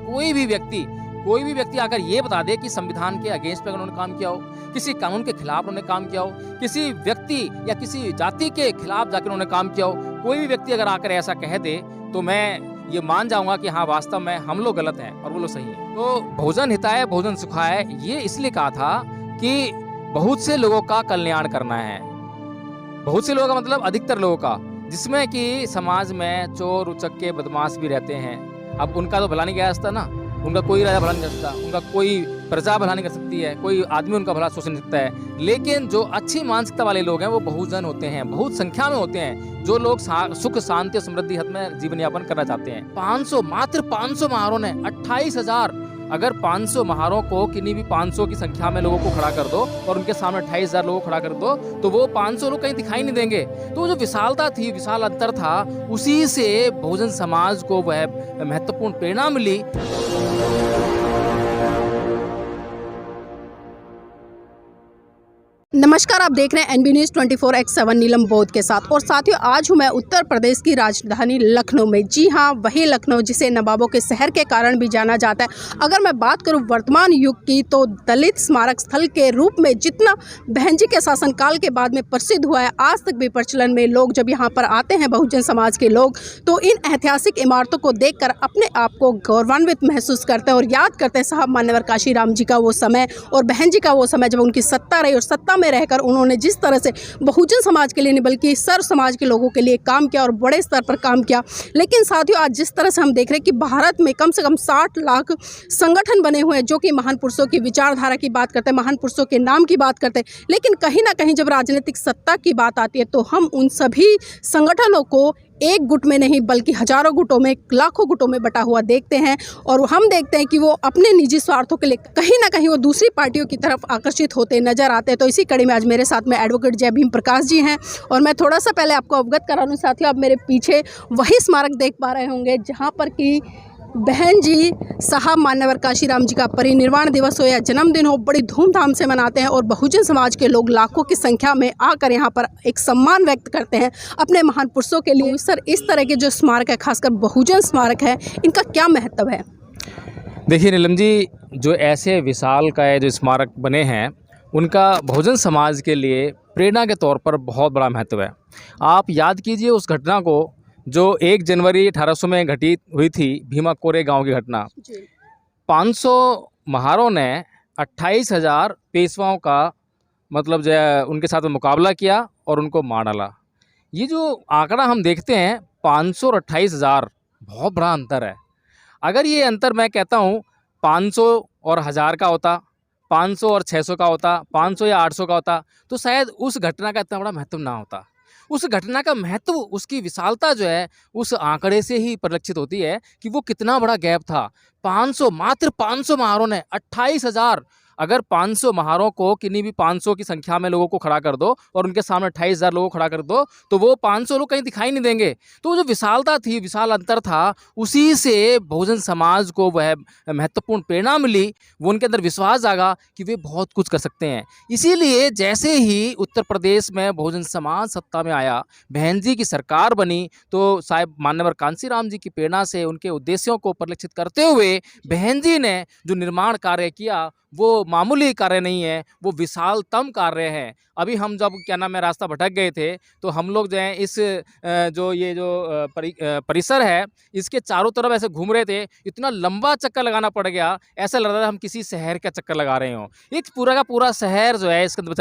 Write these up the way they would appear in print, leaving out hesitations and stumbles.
कोई भी व्यक्ति अगर ये बता दे कि संविधान के अगेंस्ट पे उन्होंने काम किया हो, किसी कानून के खिलाफ उन्होंने काम किया हो, किसी व्यक्ति या किसी जाति के खिलाफ जाकर उन्होंने काम किया हो, कोई भी व्यक्ति अगर आकर ऐसा कह दे तो मैं ये मान जाऊंगा कि हाँ वास्तव में हम लोग गलत हैं और वो लोग सही हैं। तो भोजन हिताय भोजन सुखाय ये इसलिए कहा था कि बहुत से लोगों का कल्याण करना है। बहुत से लोगों का मतलब अधिकतर लोगों का, जिसमें कि समाज में चोर उचक्के बदमाश भी रहते हैं। अब उनका तो भला नहीं किया जाता ना, उनका कोई राजा भला नहीं कर सकता, उनका कोई प्रजा भला नहीं कर सकती है, कोई आदमी उनका भला सोच नहीं सकता है। लेकिन जो अच्छी मानसिकता वाले लोग हैं वो बहुजन होते हैं, बहुत संख्या में होते हैं, जो लोग सुख शांति और समृद्धि हित में जीवन यापन करना चाहते हैं। 500 मात्र 500 महारों ने 28,000, अगर 500 महारों को किन्हीं भी 500 की संख्या में लोगों को खड़ा कर दो और उनके सामने 28,000 लोगों को खड़ा कर दो तो वो 500 लोग कहीं दिखाई नहीं देंगे। तो जो विशालता थी, विशाल अंतर था, उसी से बहुजन समाज को वह महत्वपूर्ण प्रेरणा मिली। नमस्कार, आप देख रहे हैं एनबी न्यूज़ 24x7 नीलम बोध के साथ। और साथियों, आज हूँ मैं उत्तर प्रदेश की राजधानी लखनऊ में। जी हाँ, वही लखनऊ जिसे नवाबों के शहर के कारण भी जाना जाता है। अगर मैं बात करूँ वर्तमान युग की, तो दलित स्मारक स्थल के रूप में जितना बहन जी के शासनकाल के बाद में प्रसिद्ध हुआ है, आज तक भी प्रचलन में लोग जब यहाँ पर आते हैं बहुजन समाज के लोग, तो इन ऐतिहासिक इमारतों को देख कर अपने आप को गौरवान्वित महसूस करते हैं और याद करते हैं साहब मान्यवर काशीराम जी का वो समय और बहन जी का वो समय जब उनकी सत्ता रही और सत्ता में रहकर उन्होंने जिस तरह से बहुजन समाज के लिए नहीं बल्कि सर्व समाज के लोगों के लिए काम किया और बड़े स्तर पर काम किया। लेकिन साथियों, आज जिस तरह से हम देख रहे हैं कि भारत में कम से कम 60 लाख संगठन बने हुए हैं जो कि महान पुरुषों की विचारधारा की बात करते हैं, महान पुरुषों के नाम की बात करते हैं, लेकिन कहीं ना कहीं जब राजनीतिक सत्ता की बात आती है तो हम उन सभी संगठनों को एक गुट में नहीं बल्कि हजारों गुटों में, लाखों गुटों में बटा हुआ देखते हैं। और हम देखते हैं कि वो अपने निजी स्वार्थों के लिए कहीं ना कहीं वो दूसरी पार्टियों की तरफ आकर्षित होते नजर आते हैं। तो इसी कड़ी में आज मेरे साथ में एडवोकेट जय भीम प्रकाश जी हैं और मैं थोड़ा सा पहले आपको अवगत करा लूँ। साथियों, आप मेरे पीछे वही स्मारक देख पा रहे होंगे जहाँ पर कि बहन जी साहब मान्यवर काशीराम जी का परिनिर्वाण दिवस हो या जन्मदिन हो, बड़ी धूमधाम से मनाते हैं और बहुजन समाज के लोग लाखों की संख्या में आकर यहाँ पर एक सम्मान व्यक्त करते हैं अपने महान पुरुषों के लिए। सर, इस तरह के जो स्मारक है, खासकर बहुजन स्मारक है, इनका क्या महत्व है? देखिए नीलम जी, जो ऐसे विशाल का जो स्मारक बने हैं उनका बहुजन समाज के लिए प्रेरणा के तौर पर बहुत बड़ा महत्व है। आप याद कीजिए उस घटना को जो 1 जनवरी 1800 में घटित हुई थी, भीमा कोरे गांव की घटना। 500 महारों ने 28,000 पेशवाओं का मतलब जो है उनके साथ मुकाबला किया और उनको मार डाला। ये जो आंकड़ा हम देखते हैं 500 और 28,000, बहुत बड़ा अंतर है। अगर ये अंतर मैं कहता हूँ 500 और 1000 का होता, 500 और 600 का होता, 500 या 800 का होता, तो शायद उस घटना का इतना बड़ा महत्व ना होता। उस घटना का महत्व, उसकी विशालता जो है उस आंकड़े से ही परिलक्षित होती है कि वो कितना बड़ा गैप था। 500 मात्र 500 महारों ने 28,000, अगर 500 महारों को किन्हीं भी 500 की संख्या में लोगों को खड़ा कर दो और उनके सामने 28,000 लोगों को खड़ा कर दो तो वो 500 लोग कहीं दिखाई नहीं देंगे। तो जो विशालता थी, विशाल अंतर था, उसी से बहुजन समाज को वह महत्वपूर्ण प्रेरणा मिली। वो उनके अंदर विश्वास जागा कि वे बहुत कुछ कर सकते हैं। इसीलिए जैसे ही उत्तर प्रदेश में बहुजन समाज सत्ता में आया, बहन जी की सरकार बनी, तो साहिब मान्यवर कांशीराम जी की प्रेरणा से उनके उद्देश्यों को परिलक्षित करते हुए बहन जी ने जो निर्माण कार्य किया वो मामूली कार्य नहीं है, वो विशालतम कार्य है। अभी हम जब क्या नाम है रास्ता भटक गए थे तो हम लोग जो है इस परिसर है इसके चारों तरफ ऐसे घूम रहे थे, इतना लंबा चक्कर लगाना पड़ गया, ऐसा लग रहा था हम किसी शहर का चक्कर लगा रहे हों। एक पूरा का पूरा शहर जो है इसके अंदर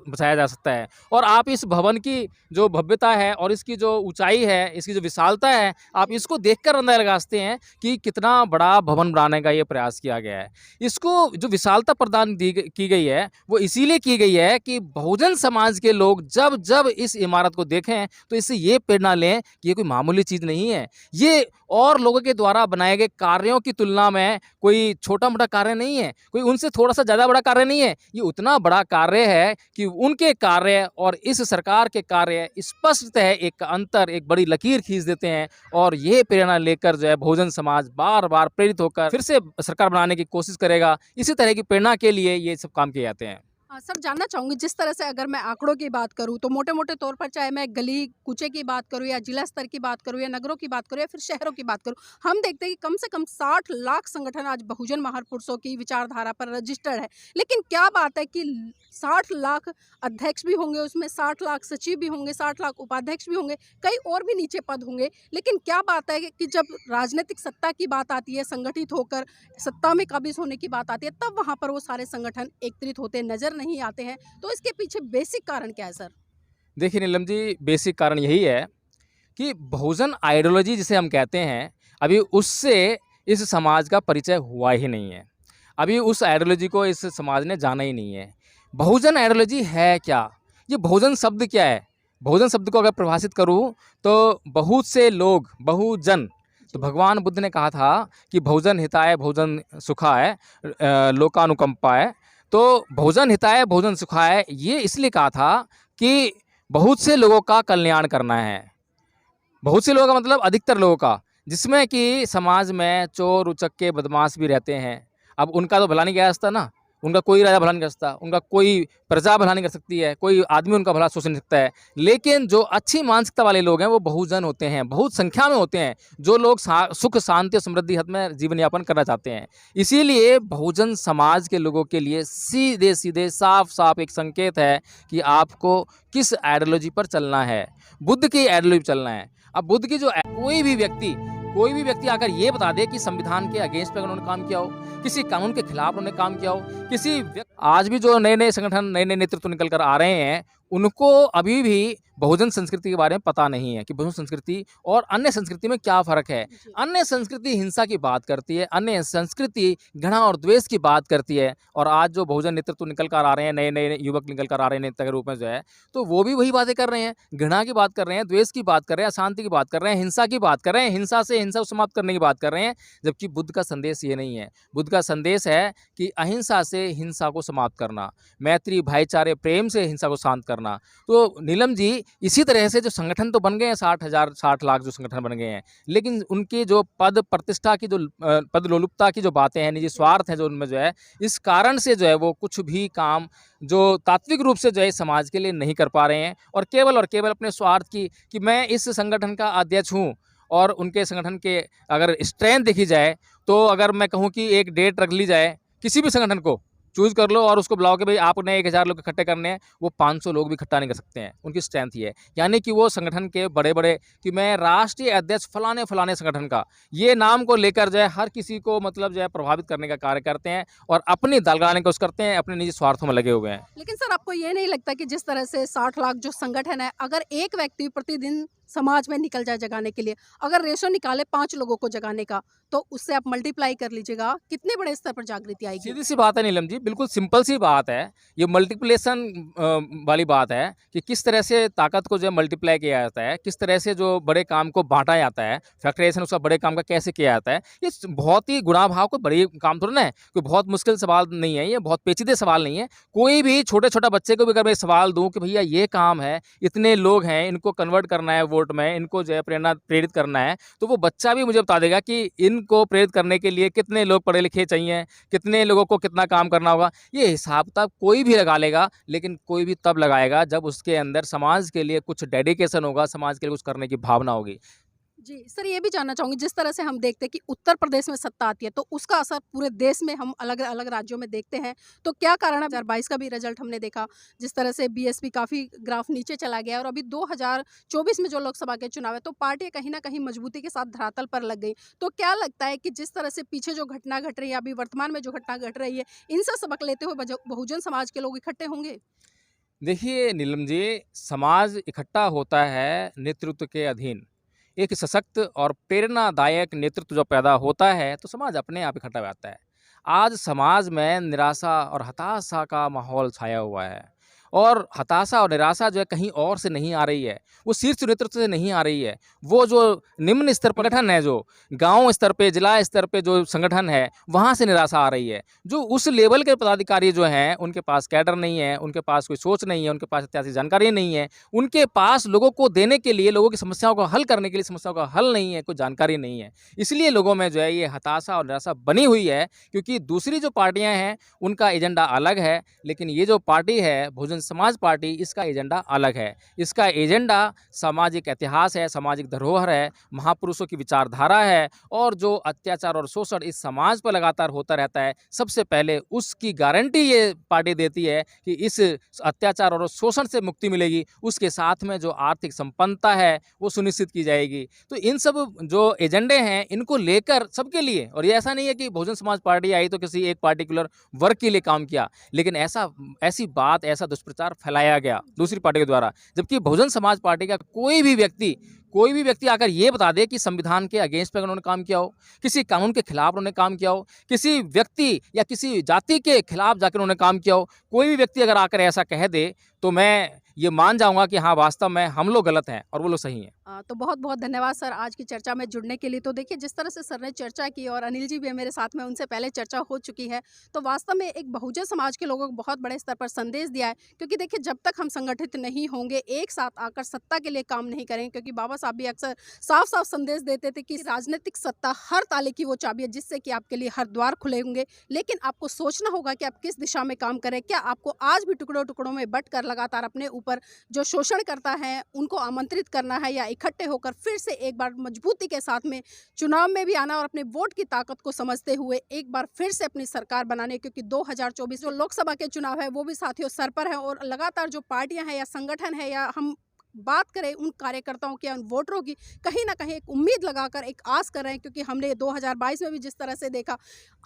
बचाया जा सकता है। और आप इस भवन की जो भव्यता है और इसकी जो ऊंचाई है, इसकी जो विशालता है, आप इसको देखकर अंदाजा लगा सकते हैं कि कितना बड़ा भवन बनाने का ये प्रयास किया गया है। इसको जो विशालता प्रदान की गई है वो इसीलिए की गई है कि बहुजन समाज के लोग जब जब इस इमारत को देखें तो इससे ये प्रेरणा लें कि ये कोई मामूली चीज़ नहीं है, ये और लोगों के द्वारा बनाए गए कार्यों की तुलना में कोई छोटा मोटा कार्य नहीं है, कोई उनसे थोड़ा सा ज़्यादा बड़ा कार्य नहीं है। ये उतना बड़ा कार्य है कि उनके कार्य और इस सरकार के कार्य स्पष्ट है, एक अंतर, एक बड़ी लकीर खींच देते हैं। और ये प्रेरणा लेकर जो है बहुजन समाज बार बार प्रेरित होकर फिर से सरकार बनाने की कोशिश करेगा। इसी तरह की प्रेरणा के लिए ये सब काम किए जाते हैं। सर जानना चाहूँगी जिस तरह से अगर मैं आंकड़ों की बात करूँ तो मोटे-मोटे तौर पर चाहे मैं गली कूचे की बात करूँ या जिला स्तर की बात करूँ या नगरों की बात करूँ या फिर शहरों की बात करूँ, हम देखते हैं कि कम से कम 60 लाख संगठन आज बहुजन महापुरुषों की विचारधारा पर रजिस्टर्ड है। लेकिन क्या बात है कि 60 लाख अध्यक्ष भी होंगे, उसमें 60 लाख सचिव भी होंगे, 60 लाख उपाध्यक्ष भी होंगे, कई और भी नीचे पद होंगे। लेकिन क्या बात है कि जब राजनीतिक सत्ता की बात आती है, संगठित होकर सत्ता में काबिज होने की बात आती है, तब वहाँ पर वो सारे संगठन एकत्रित होते नजर नहीं आते हैं। तो इसके पीछे बेसिक कारण क्या है सर? देखिए नीलम जी, बेसिक कारण यही है कि बहुजन आइडियोलॉजी जिसे हम कहते हैं, अभी उससे इस समाज का परिचय हुआ ही नहीं है। अभी उस आइडियोलॉजी को इस समाज ने जाना ही नहीं है। बहुजन आइडियोलॉजी है क्या? ये बहुजन शब्द क्या है? बहुजन शब्द को अगर परिभाषित करूँ तो बहुत से लोग, बहुजन। तो भगवान बुद्ध ने कहा था कि बहुजन हिताय बहुजन सुखाय लोकानुकंपाय। तो बहुजन हिताय बहुजन सुखाय ये इसलिए कहा था कि बहुत से लोगों का कल्याण करना है। बहुत से लोगों का मतलब अधिकतर लोगों का, जिसमें कि समाज में चोर उचक्के बदमाश भी रहते हैं। अब उनका तो भला नहीं किया जा सकता ना, उनका कोई राजा भला नहीं कर सकता, उनका कोई प्रजा भला नहीं कर सकती है, कोई आदमी उनका भला सोच नहीं सकता है। लेकिन जो अच्छी मानसिकता वाले लोग हैं वो बहुजन होते हैं, बहुत संख्या में होते हैं, जो लोग सुख शांति और समृद्धि हद में जीवन यापन करना चाहते हैं। इसीलिए बहुजन समाज के लोगों के लिए सीधे सीधे साफ साफ एक संकेत है कि आपको किस आइडियोलॉजी पर चलना है। बुद्ध की आइडियोलॉजी पर चलना है। अब बुद्ध की जो कोई भी व्यक्ति आकर ये बता दे कि संविधान के अगेंस्ट पे उन्होंने काम किया हो, किसी कानून के खिलाफ उन्होंने काम किया हो, आज भी जो नए नए संगठन, नए नए नेतृत्व निकल कर आ रहे हैं, उनको अभी भी बहुजन संस्कृति के बारे में पता नहीं है कि बहुजन संस्कृति और अन्य संस्कृति में क्या फ़र्क है। अन्य संस्कृति हिंसा की बात करती है, अन्य संस्कृति घृणा और द्वेष की बात करती है। और आज जो बहुजन नेतृत्व निकल कर आ रहे हैं, नए नए युवक निकल कर आ रहे हैं नेता के रूप में जो है, तो वो भी वही बातें कर रहे हैं, घृणा की बात कर रहे हैं, द्वेष की बात कर रहे हैं, अशांति की बात कर रहे हैं, हिंसा की बात कर रहे हैं, हिंसा से हिंसा को समाप्त करने की बात कर रहे हैं। जबकि बुद्ध का संदेश ये नहीं है। बुद्ध का संदेश है कि अहिंसा से हिंसा को समाप्त करना, मैत्री भाईचारे प्रेम से हिंसा को शांत करना। तो नीलम जी, इसी तरह से जो संगठन तो बन गए हैं, 60 लाख जो संगठन बन गए हैं, लेकिन उनके जो पद प्रतिष्ठा की जो पद लोलुपता की जो बातें हैं, निजी स्वार्थ हैं जो उनमें जो है, इस कारण से जो है वो कुछ भी काम जो तात्विक रूप से जो है समाज के लिए नहीं कर पा रहे हैं। और केवल अपने स्वार्थ की कि मैं इस संगठन का अध्यक्ष हूँ, और उनके संगठन के अगर स्ट्रेंथ देखी जाए तो अगर मैं कहूँ कि एक डेट रख ली जाए, किसी भी संगठन को चूज़ कर लो और उसको बुलाओ कि भाई आपने 1000 लोग इकट्ठे करने हैं, वो 500 लोग भी इकट्ठा नहीं कर सकते हैं। उनकी स्ट्रेंथ ये है, यानी कि वो संगठन के बड़े-बड़े कि मैं राष्ट्रीय अध्यक्ष फलाने संगठन का, ये नाम को लेकर जो है हर किसी को मतलब जो है प्रभावित करने का कार्य करते हैं और अपनी दाल गलाने की कोशिश करते हैं, अपने निजी स्वार्थों में लगे हुए हैं। लेकिन सर आपको ये नहीं लगता कि जिस तरह से 60 लाख जो संगठन है, अगर एक व्यक्ति प्रतिदिन समाज में निकल जाए जगाने के लिए, अगर रेशो निकाले 5 लोगों को जगाने का, तो उससे आप मल्टीप्लाई कर लीजिएगा, कितने बड़े स्तर पर जागृति आएगी? सीधी सी बात है नीलम जी, बिल्कुल सिंपल सी बात है। ये मल्टीप्लिकेशन वाली बात है कि किस तरह से ताकत को जो है मल्टीप्लाई किया जाता है, किस तरह से जो बड़े काम को बांटा जाता है, फैक्टराइजेशन उसका बड़े काम का कैसे किया जाता है। ये बहुत ही गुणा भाव को बड़ी काम थोड़ा ना है, कोई बहुत मुश्किल सवाल नहीं है, ये बहुत पेचीदे सवाल नहीं है। कोई भी छोटा बच्चे को भी अगर मैं सवाल दूँ कि भैया ये काम है, इतने लोग हैं, इनको कन्वर्ट करना है वोट में, इनको जो है प्रेरित करना है, तो वो बच्चा भी मुझे बता देगा कि इनको प्रेरित करने के लिए कितने लोग पढ़े लिखे चाहिए, कितने लोगों को कितना काम करना होगा। ये हिसाब किताब कोई भी लगा लेगा, लेकिन कोई भी तब लगाएगा जब उसके अंदर समाज के लिए कुछ डेडिकेशन होगा, समाज के लिए कुछ करने की भावना होगी। जी, सर ये भी जानना चाहूँगी जिस तरह से हम देखते हैं कि उत्तर प्रदेश में सत्ता आती है, तो उसका असर पूरे देश में हम अलग-अलग राज्यों में देखते हैं। तो क्या कारण है? 2022 का भी रिजल्ट हमने देखा, जिस तरह से बीएसपी काफ़ी ग्राफ नीचे चला गया और अभी 2024 में जो लोकसभा के चुनाव है, तो पार्टियाँ कहीं न कहीं मजबूती के साथ धरातल पर लग गई। तो क्या लगता है कि जिस तरह से पीछे जो घटना घट रही है, अभी वर्तमान में जो घटना घट रही है, इनसे सबक लेते हुए बहुजन समाज के लोग इकट्ठे होंगे? देखिए नीलम जी, समाज इकट्ठा होता है नेतृत्व के अधीन। एक सशक्त और प्रेरणादायक नेतृत्व जब पैदा होता है तो समाज अपने आप इकट्ठा हो जाता है। आज समाज में निराशा और हताशा का माहौल छाया हुआ है और हताशा और निराशा जो है कहीं और से नहीं आ रही है, वो शीर्ष नेतृत्व से नहीं आ रही है। वो जो निम्न स्तर पर संगठन है, जो गाँव स्तर पे, जिला स्तर पे जो संगठन है, वहाँ से निराशा आ रही है। जो उस लेवल के पदाधिकारी जो हैं, उनके पास कैडर नहीं है, उनके पास कोई सोच नहीं है, उनके पास इत्यादि जानकारी नहीं है, उनके पास लोगों को देने के लिए, लोगों की समस्याओं को हल करने के लिए समस्याओं का हल नहीं है, कोई जानकारी नहीं है। इसलिए लोगों में जो है ये हताशा और निराशा बनी हुई है, क्योंकि दूसरी जो पार्टियां हैं उनका एजेंडा अलग है, लेकिन ये जो पार्टी है बहुजन समाज पार्टी, इसका एजेंडा अलग है। इसका एजेंडा सामाजिक इतिहास है, सामाजिक धरोहर है, महापुरुषों की विचारधारा है, और जो अत्याचार और शोषण इस समाज पर लगातार होता रहता है, सबसे पहले उसकी गारंटी ये पार्टी देती है कि इस अत्याचार और शोषण से मुक्ति मिलेगी, उसके साथ में जो आर्थिक संपन्नता है वो सुनिश्चित की जाएगी। तो इन सब जो एजेंडे हैं इनको लेकर सबके लिए, और ये ऐसा नहीं है कि बहुजन समाज पार्टी आई तो किसी एक पार्टिकुलर वर्ग के लिए काम किया, लेकिन ऐसी बात, ऐसा दुष्प्रचार फैलाया गया दूसरी पार्टी के द्वारा, जबकि बहुजन समाज पार्टी का कोई भी व्यक्ति आकर ये बता दे कि संविधान के अगेंस्ट पे उन्होंने काम किया हो, किसी कानून के खिलाफ उन्होंने काम किया हो, किसी व्यक्ति या किसी जाति के खिलाफ जाकर उन्होंने काम किया हो, कोई भी व्यक्ति अगर आकर ऐसा कह दे तो मैं ये मान जाऊंगा कि हाँ, वास्तव में हम लोग गलत हैं और वो लोग सही हैं। तो बहुत बहुत धन्यवाद सर आज की चर्चा में जुड़ने के लिए। तो देखिए जिस तरह से सर ने चर्चा की और अनिल जी भी मेरे साथ में, उनसे पहले चर्चा हो चुकी है, तो वास्तव में एक बहुजन समाज के लोगों को बहुत बड़े स्तर पर संदेश दिया है। क्योंकि देखिए जब तक हम संगठित नहीं होंगे, एक साथ आकर सत्ता के लिए काम नहीं करेंगे, क्योंकि बाबा साहब भी अक्सर साफ साफ संदेश देते थे कि राजनीतिक सत्ता हर ताले की वो चाबी है जिससे कि आपके लिए हर द्वार खुले होंगे, लेकिन आपको सोचना होगा कि आप किस दिशा में काम करें। क्या आपको आज भी टुकड़ों टुकड़ों में बंट कर लगातार अपने ऊपर जो शोषण करता है उनको आमंत्रित करना है, या इकट्ठे होकर फिर से एक बार मजबूती के साथ में चुनाव में भी आना और अपने वोट की ताकत को समझते हुए एक बार फिर से अपनी सरकार बनाने, क्योंकि 2024 जो लोकसभा के चुनाव है वो भी साथियों सर पर है, और लगातार जो पार्टियां हैं या संगठन है या हम बात करें उन कार्यकर्ताओं की, उन वोटरों की, कहीं ना कहीं एक उम्मीद लगाकर एक आस कर रहे हैं। क्योंकि हमने 2022 में भी जिस तरह से देखा,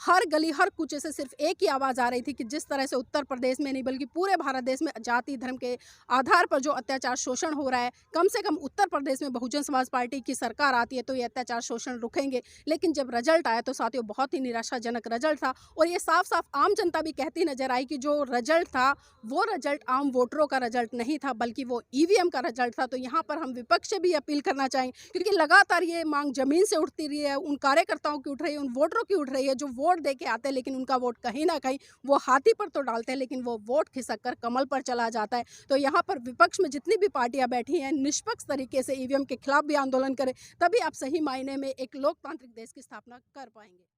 हर गली हर कूचे से सिर्फ एक ही आवाज़ आ रही थी कि जिस तरह से उत्तर प्रदेश में नहीं बल्कि पूरे भारत देश में जाति धर्म के आधार पर जो अत्याचार शोषण हो रहा है, कम से कम उत्तर प्रदेश में बहुजन समाज पार्टी की सरकार आती है तो ये अत्याचार शोषण रुकेंगे। लेकिन जब रिजल्ट आया तो साथियों बहुत ही निराशाजनक रिजल्ट था, और ये साफ साफ आम जनता भी कहती नजर आई कि जो रिजल्ट था वो रिजल्ट आम वोटरों का रिजल्ट नहीं था, बल्कि वो ईवीएम का था। तो यहाँ पर हम विपक्ष से भी अपील करना चाहेंगे, क्योंकि लगातार ये मांग जमीन से उठती रही है, उन कार्यकर्ताओं की उठ रही है, उन वोटरों की उठ रही है जो वोट दे के आते हैं, लेकिन उनका वोट कहीं ना कहीं वो हाथी पर तो डालते हैं लेकिन वो वोट खिसक कर कमल पर चला जाता है। तो यहाँ पर विपक्ष में जितनी भी पार्टियां बैठी हैं निष्पक्ष तरीके से ईवीएम के खिलाफ भी आंदोलन करें, तभी आप सही मायने में एक लोकतांत्रिक देश की स्थापना कर पाएंगे।